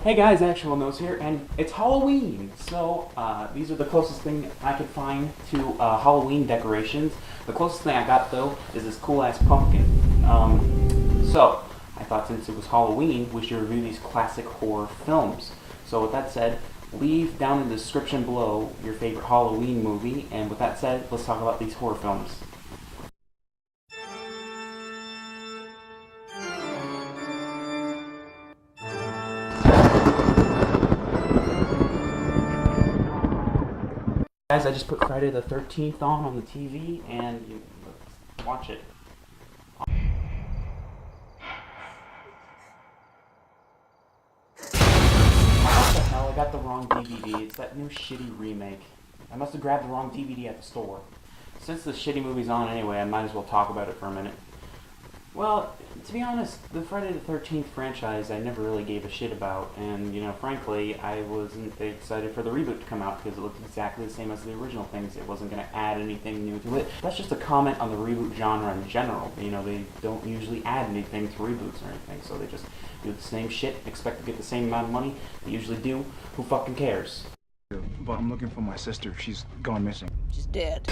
Hey guys, ActualNose here, and it's Halloween! So, these are the closest thing I could find to Halloween decorations. The closest thing I got, though, is this cool-ass pumpkin. So, I thought since it was Halloween, we should review these classic horror films. So with that said, leave down in the description below your favorite Halloween movie, and with that said, let's talk about these horror films. Guys, I just put Friday the 13th on the TV, and let's watch it. What the hell? I got the wrong DVD. It's that new shitty remake. I must have grabbed the wrong DVD at the store. Since the shitty movie's on anyway, I might as well talk about it for a minute. Well, to be honest, the Friday the 13th franchise I never really gave a shit about, and, frankly, I wasn't excited for the reboot to come out because it looked exactly the same as the original things. It wasn't going to add anything new to it. That's just a comment on the reboot genre in general. They don't usually add anything to reboots or anything, so they just do the same shit, expect to get the same amount of money. They usually do. Who fucking cares? But I'm looking for my sister. She's gone missing. She's dead.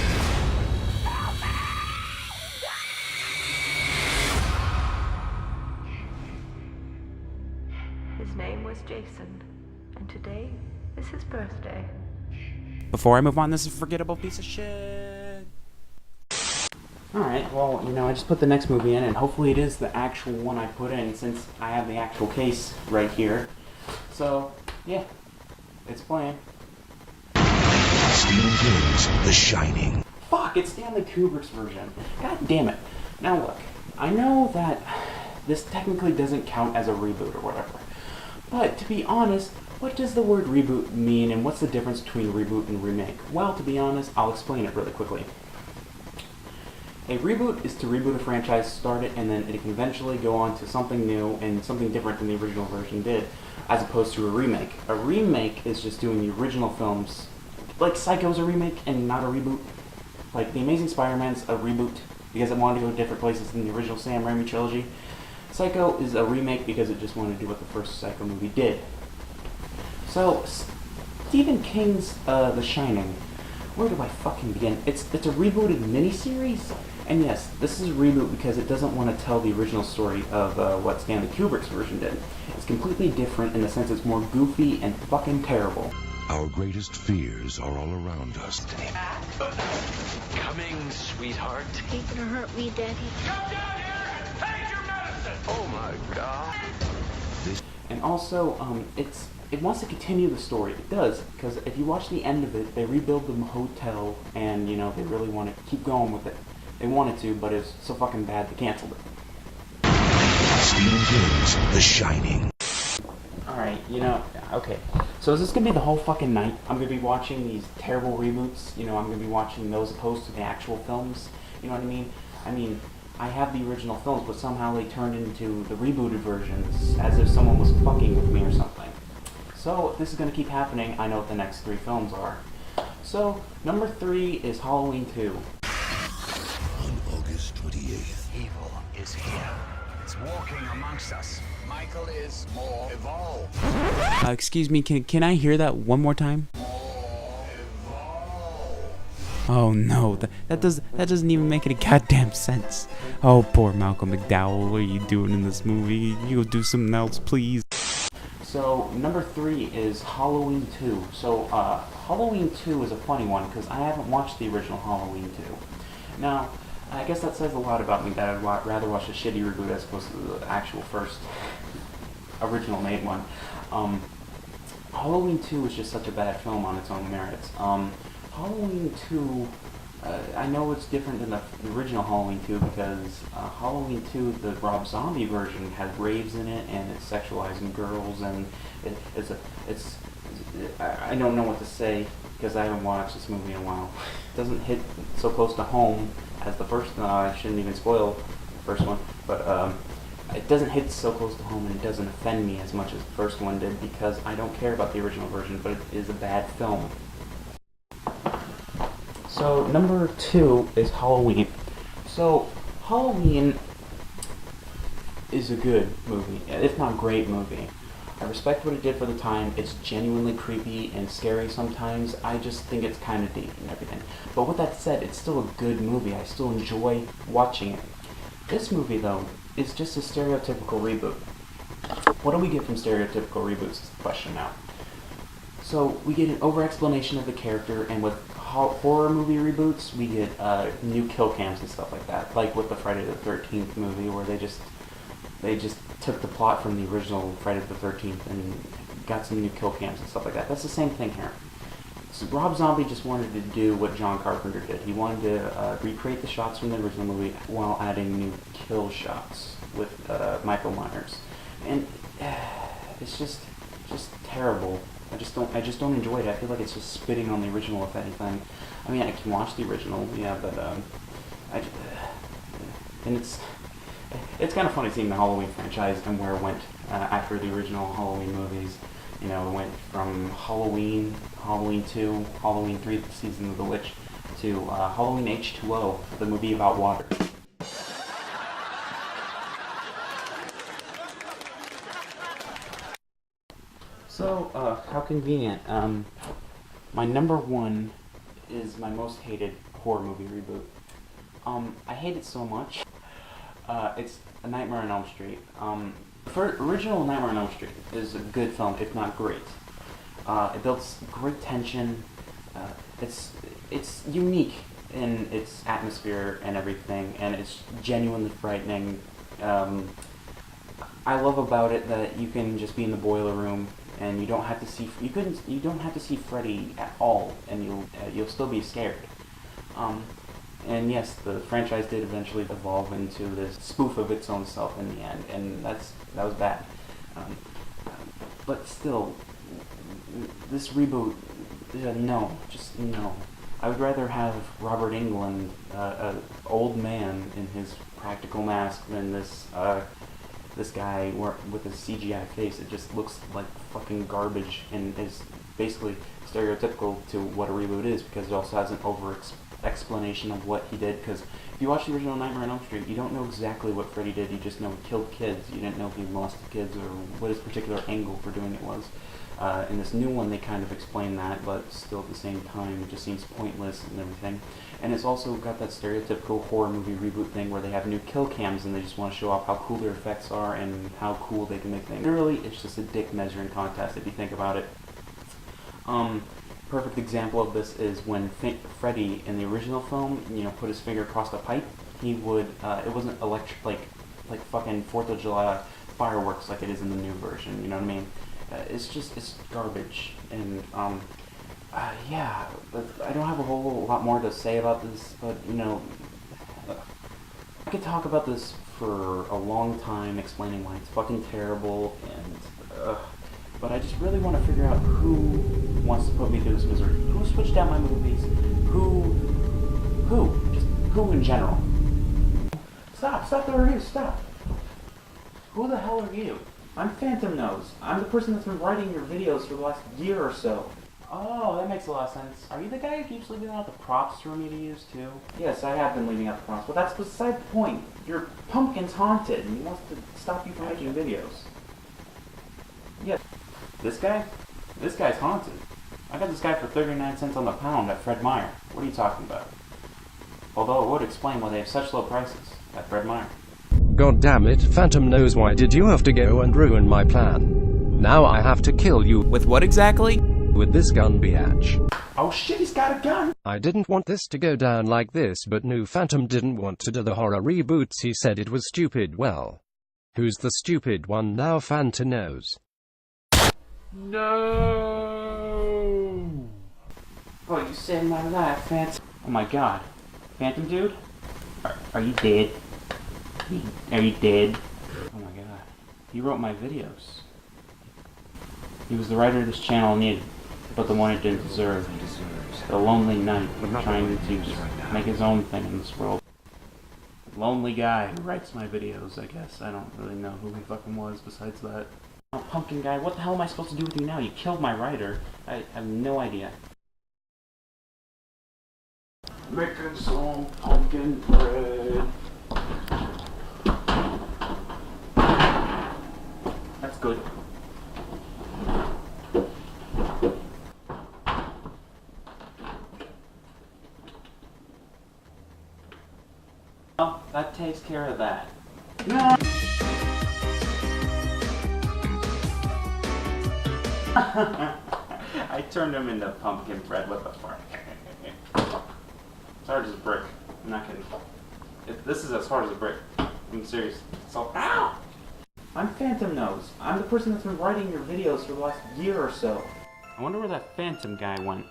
His name was Jason, and today is his birthday. Before I move on, this is a forgettable piece of shit. Alright, well, I just put the next movie in, and hopefully it is the actual one I put in, since I have the actual case right here. So, yeah, it's playing. Stephen King's The Shining. Fuck, it's Stanley Kubrick's version. God damn it. Now look, I know that this technically doesn't count as a reboot or whatever. But, to be honest, what does the word reboot mean, and what's the difference between reboot and remake? Well, to be honest, I'll explain it really quickly. A reboot is to reboot a franchise, start it, and then it can eventually go on to something new and something different than the original version did, as opposed to a remake. A remake is just doing the original films. Like Psycho's a remake and not a reboot. Like The Amazing Spider-Man's a reboot because it wanted to go different places than the original Sam Raimi trilogy. Psycho is a remake because it just wanted to do what the first Psycho movie did. So, Stephen King's The Shining. Where do I fucking begin? It's a rebooted miniseries, and yes, this is a reboot because it doesn't want to tell the original story of what Stanley Kubrick's version did. It's completely different in the sense it's more goofy and fucking terrible. Our greatest fears are all around us. Coming, sweetheart. Are you gonna hurt me, Daddy? Come down here and take your medicine! Oh my God. And also, it wants to continue the story. It does, because if you watch the end of it, they rebuild the hotel, and, they really want to keep going with it. They wanted to, but it's so fucking bad they canceled it. Stephen King's The Shining. Alright, okay. So is this going to be the whole fucking night? I'm going to be watching these terrible reboots. I'm going to be watching those opposed to the actual films. You know what I mean? I have the original films, but somehow they turned into the rebooted versions as if someone was fucking with me or something. So, if this is going to keep happening, I know what the next three films are. So, number 3 is Halloween 2. On August 28th. Evil is here. It's walking amongst us. Michael is more evolved. Excuse me, can I hear that one more time? More evolved. Oh no, that doesn't even make any goddamn sense. Oh, poor Malcolm McDowell, what are you doing in this movie? You go do something else, please. So, number 3 is Halloween 2. So, Halloween 2 is a funny one, because I haven't watched the original Halloween 2. Now, I guess that says a lot about me, that I'd rather watch a shitty reboot as opposed to the actual first original made one. Halloween 2 is just such a bad film on its own merits. Halloween 2, I know it's different than the original Halloween 2 because Halloween 2, the Rob Zombie version, has raves in it and it's sexualizing girls, and I don't know what to say because I haven't watched this movie in a while. It doesn't hit so close to home as the first. I shouldn't even spoil the first one, but it doesn't hit so close to home, and it doesn't offend me as much as the first one did because I don't care about the original version, but it is a bad film. So, number 2 is Halloween. So, Halloween is a good movie, if not great movie. I respect what it did for the time. It's genuinely creepy and scary sometimes. I just think it's kind of deep and everything. But with that said, it's still a good movie. I still enjoy watching it. This movie, though, is just a stereotypical reboot. What do we get from stereotypical reboots is the question now. So we get an over-explanation of the character, and with horror movie reboots, we get new kill cams and stuff like that. Like with the Friday the 13th movie, where they just took the plot from the original Friday the 13th and got some new kill cams and stuff like that. That's the same thing here. So Rob Zombie just wanted to do what John Carpenter did. He wanted to recreate the shots from the original movie while adding new kill shots with Michael Myers, and it's just terrible. I just don't enjoy it. I feel like it's just spitting on the original, if anything. I mean, I can watch the original, yeah, but and it's kind of funny seeing the Halloween franchise and where it went after the original Halloween movies. You know, it went from Halloween, Halloween 2, Halloween 3, the Season of the Witch, to Halloween H2O, the movie about water. So, how convenient. My number one is my most hated horror movie reboot. I hate it so much. It's A Nightmare on Elm Street. The original Nightmare on Elm Street is a good film, if not great. It builds great tension. It's unique in its atmosphere and everything, and it's genuinely frightening. I love about it that you can just be in the boiler room and you don't have to see Freddy at all, and you'll still be scared. And yes, the franchise did eventually evolve into this spoof of its own self in the end, and that was bad. But still, this reboot, no, just no. I would rather have Robert Englund, an old man in his practical mask, than this guy with a CGI face. It just looks like fucking garbage and is basically stereotypical to what a reboot is, because it also has an over-explanation of what he did. Because if you watch the original Nightmare on Elm Street, you don't know exactly what Freddy did. You just know he killed kids. You didn't know if he molested kids or what his particular angle for doing it was. In this new one, they kind of explain that, but still at the same time, it just seems pointless and everything. And it's also got that stereotypical horror movie reboot thing where they have new kill cams and they just want to show off how cool their effects are and how cool they can make things. Literally, it's just a dick measuring contest if you think about it. Perfect example of this is when Freddy in the original film, put his finger across the pipe. He would, it wasn't electric like fucking 4th of July fireworks like it is in the new version. You know what I mean? It's garbage, and yeah, but I don't have a whole lot more to say about this, but I could talk about this for a long time, explaining why it's fucking terrible, and but I just really want to figure out who wants to put me through this misery, who switched out my movies, just who in general. Stop the reviews, stop. Who the hell are you? I'm ActualNose. I'm the person that's been writing your videos for the last year or so. Oh, that makes a lot of sense. Are you the guy who keeps leaving out the props for me to use too? Yes, I have been leaving out the props, but that's beside the point. Your pumpkin's haunted, and he wants to stop you from making videos. Yes. This guy? This guy's haunted. I got this guy for 39 cents on the pound at Fred Meyer. What are you talking about? Although it would explain why they have such low prices at Fred Meyer. God damn it, ActualNose, why did you have to go and ruin my plan? Now I have to kill you. With what exactly? With this gun, biatch. Oh shit, he's got a gun! I didn't want this to go down like this, but New Phantom didn't want to do the horror reboots. He said it was stupid. Well, who's the stupid one now, ActualNose? No! Oh, you saved my life, Phantom. Oh my god. Phantom dude? Are you dead? Are you dead? Oh my god. He wrote my videos. He was the writer this channel needed, but the one it didn't deserve. The lonely knight trying to just make his own thing in this world. Lonely guy who writes my videos, I guess. I don't really know who he fucking was besides that. Oh, pumpkin guy, what the hell am I supposed to do with you now? You killed my writer. I have no idea. Making some pumpkin bread. That's good. takes care of that. No! I turned him into pumpkin bread. What the fuck? It's hard as a brick. I'm not kidding. This is as hard as a brick. I'm serious. So, ow! I'm Phantom Nose. I'm the person that's been writing your videos for the last year or so. I wonder where that Phantom guy went.